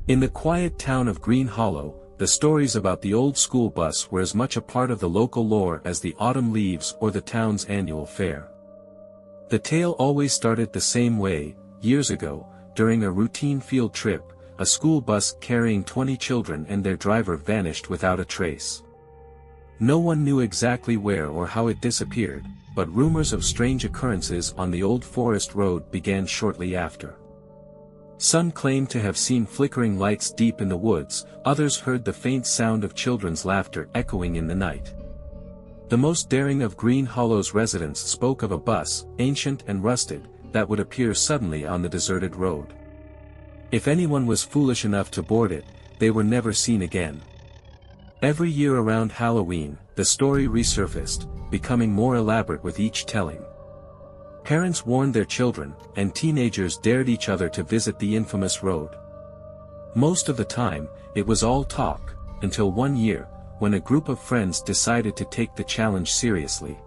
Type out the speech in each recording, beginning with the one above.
In the quiet town of Green Hollow, the stories about the old school bus were as much a part of the local lore as the autumn leaves or the town's annual fair. The tale always started the same way. Years ago, during a routine field trip, a school bus carrying 20 children and their driver vanished without a trace. No one knew exactly where or how it disappeared, but rumors of strange occurrences on the old forest road began shortly after. Some claimed to have seen flickering lights deep in the woods, others heard the faint sound of children's laughter echoing in the night. The most daring of Green Hollow's residents spoke of a bus, ancient and rusted, that would appear suddenly on the deserted road. If anyone was foolish enough to board it, they were never seen again. Every year around Halloween, the story resurfaced, becoming more elaborate with each telling. Parents warned their children, and teenagers dared each other to visit the infamous road. Most of the time, it was all talk, until one year, when a group of friends decided to take the challenge seriously.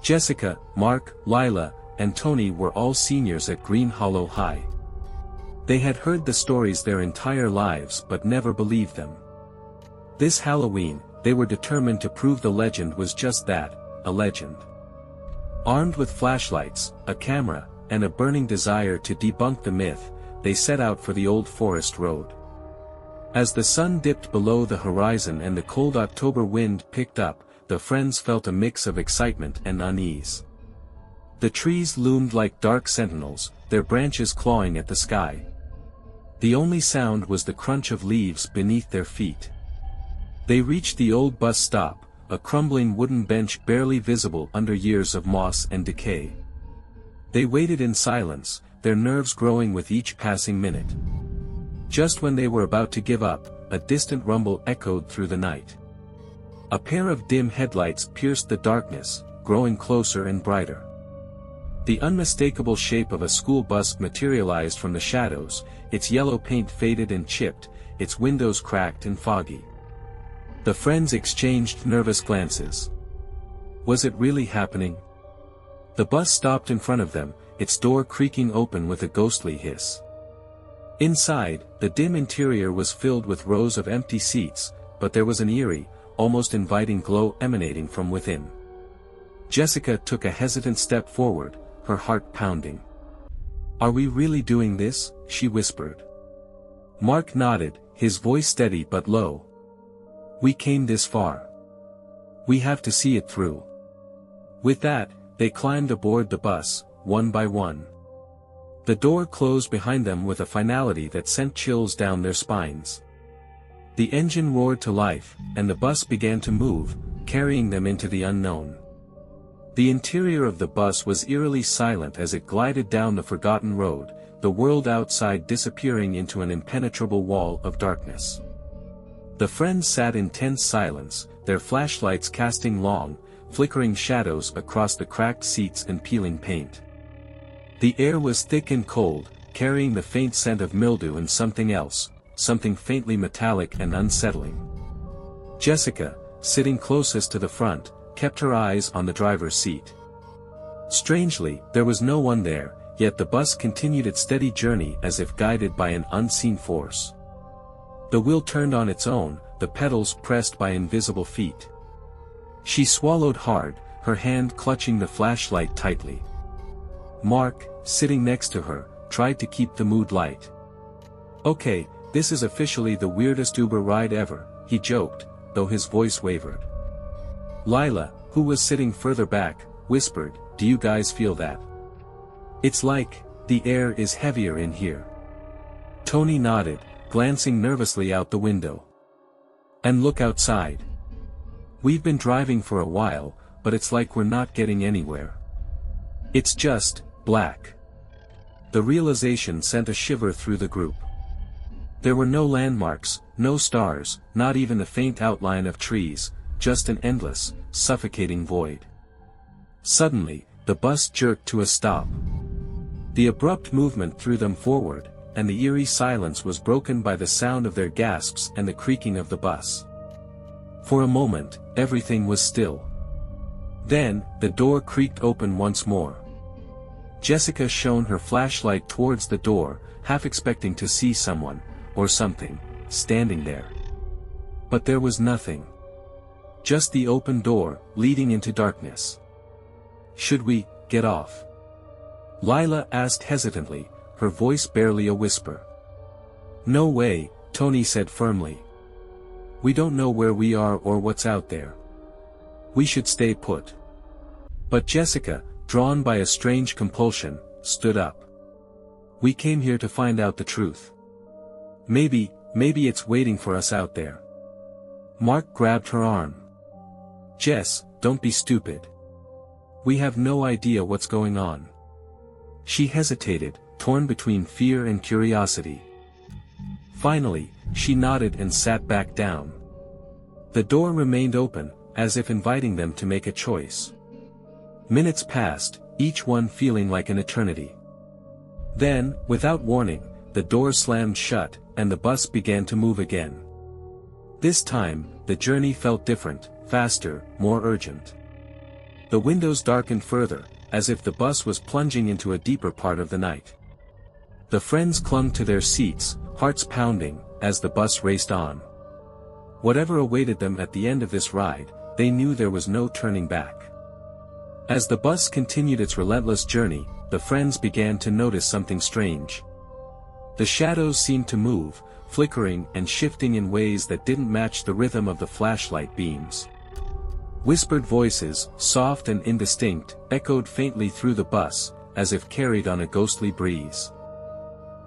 Jessica, Mark, Lila, and Tony were all seniors at Green Hollow High. They had heard the stories their entire lives but never believed them. This Halloween, they were determined to prove the legend was just that, a legend. Armed with flashlights, a camera, and a burning desire to debunk the myth, they set out for the old forest road. As the sun dipped below the horizon and the cold October wind picked up, the friends felt a mix of excitement and unease. The trees loomed like dark sentinels, their branches clawing at the sky. The only sound was the crunch of leaves beneath their feet. They reached the old bus stop, a crumbling wooden bench barely visible under years of moss and decay. They waited in silence, their nerves growing with each passing minute. Just when they were about to give up, a distant rumble echoed through the night. A pair of dim headlights pierced the darkness, growing closer and brighter. The unmistakable shape of a school bus materialized from the shadows, its yellow paint faded and chipped, its windows cracked and foggy. The friends exchanged nervous glances. Was it really happening? The bus stopped in front of them, its door creaking open with a ghostly hiss. Inside, the dim interior was filled with rows of empty seats, but there was an eerie, almost inviting glow emanating from within. Jessica took a hesitant step forward, her heart pounding. "Are we really doing this?" she whispered. Mark nodded, his voice steady but low. "We came this far. We have to see it through." With that, they climbed aboard the bus, one by one. The door closed behind them with a finality that sent chills down their spines. The engine roared to life, and the bus began to move, carrying them into the unknown. The interior of the bus was eerily silent as it glided down the forgotten road, the world outside disappearing into an impenetrable wall of darkness. The friends sat in tense silence, their flashlights casting long, flickering shadows across the cracked seats and peeling paint. The air was thick and cold, carrying the faint scent of mildew and something else, something faintly metallic and unsettling. Jessica, sitting closest to the front, kept her eyes on the driver's seat. Strangely, there was no one there, yet the bus continued its steady journey as if guided by an unseen force. The wheel turned on its own, the pedals pressed by invisible feet. She swallowed hard, her hand clutching the flashlight tightly. Mark, sitting next to her, tried to keep the mood light. "Okay, this is officially the weirdest Uber ride ever," he joked, though his voice wavered. Lila, who was sitting further back, whispered, "Do you guys feel that? It's like, the air is heavier in here." Tony nodded, glancing nervously out the window. "And look outside. We've been driving for a while, but it's like we're not getting anywhere. It's just, black." The realization sent a shiver through the group. There were no landmarks, no stars, not even the faint outline of trees, just an endless, suffocating void. Suddenly, the bus jerked to a stop. The abrupt movement threw them forward, and the eerie silence was broken by the sound of their gasps and the creaking of the bus. For a moment, everything was still. Then, the door creaked open once more. Jessica shone her flashlight towards the door, half expecting to see someone, or something, standing there. But there was nothing. Just the open door, leading into darkness. "Should we get off?" Lila asked hesitantly, her voice barely a whisper. "No way," Tony said firmly. "We don't know where we are or what's out there. We should stay put." But Jessica, drawn by a strange compulsion, stood up. "We came here to find out the truth. Maybe it's waiting for us out there." Mark grabbed her arm. "Jess, don't be stupid. We have no idea what's going on." She hesitated, torn between fear and curiosity. Finally, she nodded and sat back down. The door remained open, as if inviting them to make a choice. Minutes passed, each one feeling like an eternity. Then, without warning, the door slammed shut, and the bus began to move again. This time, the journey felt different, faster, more urgent. The windows darkened further, as if the bus was plunging into a deeper part of the night. The friends clung to their seats, hearts pounding, as the bus raced on. Whatever awaited them at the end of this ride, they knew there was no turning back. As the bus continued its relentless journey, the friends began to notice something strange. The shadows seemed to move, flickering and shifting in ways that didn't match the rhythm of the flashlight beams. Whispered voices, soft and indistinct, echoed faintly through the bus, as if carried on a ghostly breeze.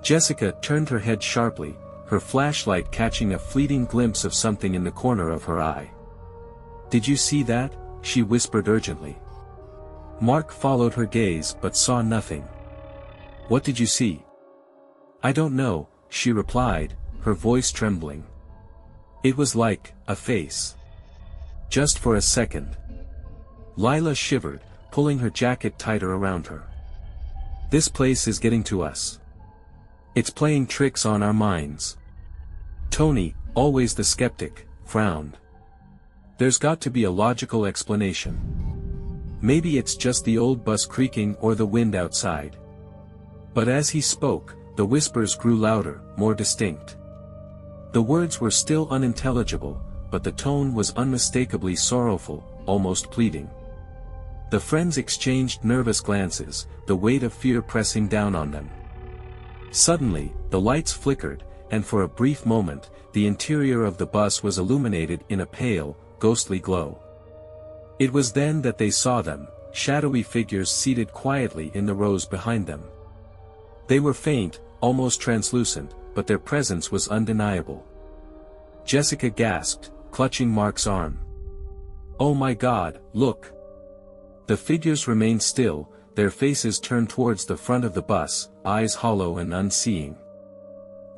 Jessica turned her head sharply, her flashlight catching a fleeting glimpse of something in the corner of her eye. "Did you see that?" she whispered urgently. Mark followed her gaze but saw nothing. "What did you see?" "I don't know," she replied, her voice trembling. "It was like a face. Just for a second." Lila shivered, pulling her jacket tighter around her. "This place is getting to us. It's playing tricks on our minds." Tony, always the skeptic, frowned. "There's got to be a logical explanation. Maybe it's just the old bus creaking or the wind outside." But as he spoke, the whispers grew louder, more distinct. The words were still unintelligible, but the tone was unmistakably sorrowful, almost pleading. The friends exchanged nervous glances, the weight of fear pressing down on them. Suddenly, the lights flickered, and for a brief moment, the interior of the bus was illuminated in a pale, ghostly glow. It was then that they saw them, shadowy figures seated quietly in the rows behind them. They were faint, almost translucent, but their presence was undeniable. Jessica gasped, clutching Mark's arm. "Oh my God, look!" The figures remained still, their faces turned towards the front of the bus, eyes hollow and unseeing.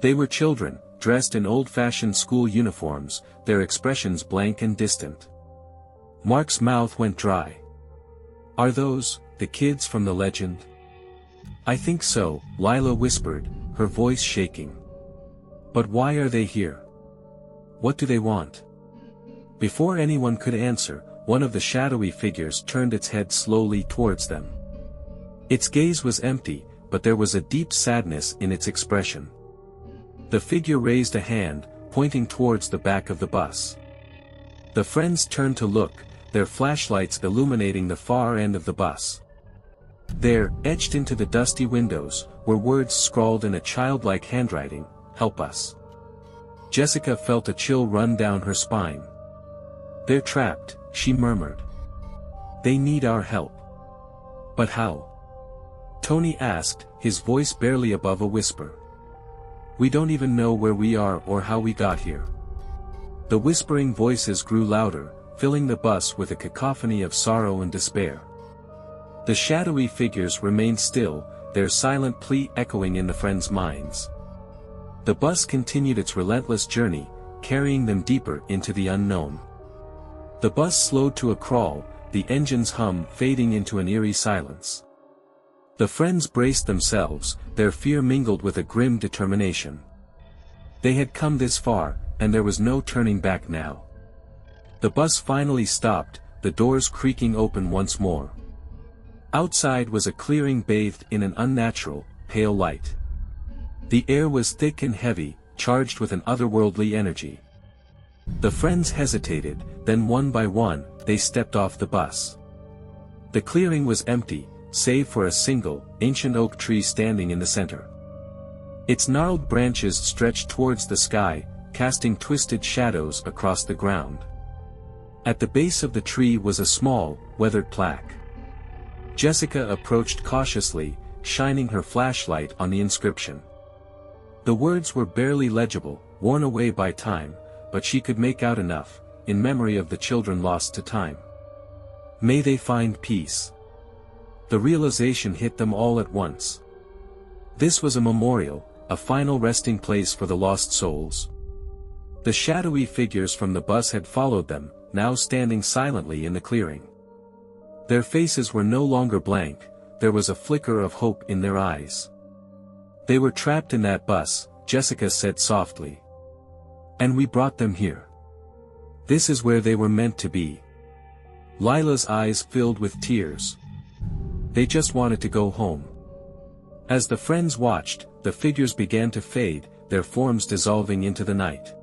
They were children, dressed in old-fashioned school uniforms, their expressions blank and distant. Mark's mouth went dry. "Are those the kids from the legend?" "I think so," Lila whispered, her voice shaking. "But why are they here? What do they want?" Before anyone could answer, one of the shadowy figures turned its head slowly towards them. Its gaze was empty, but there was a deep sadness in its expression. The figure raised a hand, pointing towards the back of the bus. The friends turned to look, their flashlights illuminating the far end of the bus. There, etched into the dusty windows, were words scrawled in a childlike handwriting, "Help us." Jessica felt a chill run down her spine. "They're trapped," she murmured. "They need our help." "But how?" Tony asked, his voice barely above a whisper. "We don't even know where we are or how we got here." The whispering voices grew louder, filling the bus with a cacophony of sorrow and despair. The shadowy figures remained still, their silent plea echoing in the friends' minds. The bus continued its relentless journey, carrying them deeper into the unknown. The bus slowed to a crawl, the engine's hum fading into an eerie silence. The friends braced themselves, their fear mingled with a grim determination. They had come this far, and there was no turning back now. The bus finally stopped, the doors creaking open once more. Outside was a clearing bathed in an unnatural, pale light. The air was thick and heavy, charged with an otherworldly energy. The friends hesitated, then one by one, they stepped off the bus. The clearing was empty, save for a single, ancient oak tree standing in the center. Its gnarled branches stretched towards the sky, casting twisted shadows across the ground. At the base of the tree was a small, weathered plaque. Jessica approached cautiously, shining her flashlight on the inscription. The words were barely legible, worn away by time, but she could make out enough, in memory of the children lost to time. May they find peace. The realization hit them all at once. This was a memorial, a final resting place for the lost souls. The shadowy figures from the bus had followed them, now standing silently in the clearing. Their faces were no longer blank, there was a flicker of hope in their eyes. They were trapped in that bus, Jessica said softly. And we brought them here. This is where they were meant to be. Lila's eyes filled with tears. They just wanted to go home. As the friends watched, the figures began to fade, their forms dissolving into the night.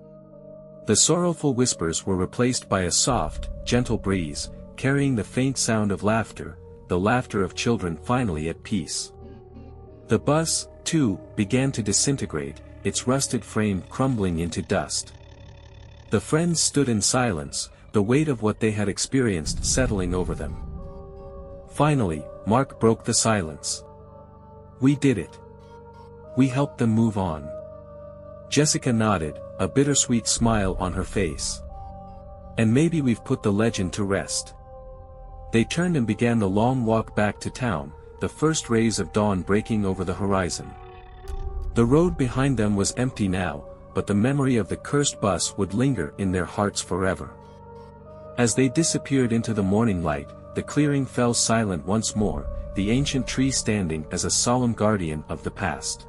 The sorrowful whispers were replaced by a soft, gentle breeze, carrying the faint sound of laughter, the laughter of children finally at peace. The bus, too, began to disintegrate, its rusted frame crumbling into dust. The friends stood in silence, the weight of what they had experienced settling over them. Finally, Mark broke the silence. We did it. We helped them move on. Jessica nodded, a bittersweet smile on her face. And maybe we've put the legend to rest. They turned and began the long walk back to town, the first rays of dawn breaking over the horizon. The road behind them was empty now, but the memory of the cursed bus would linger in their hearts forever. As they disappeared into the morning light, the clearing fell silent once more, the ancient tree standing as a solemn guardian of the past.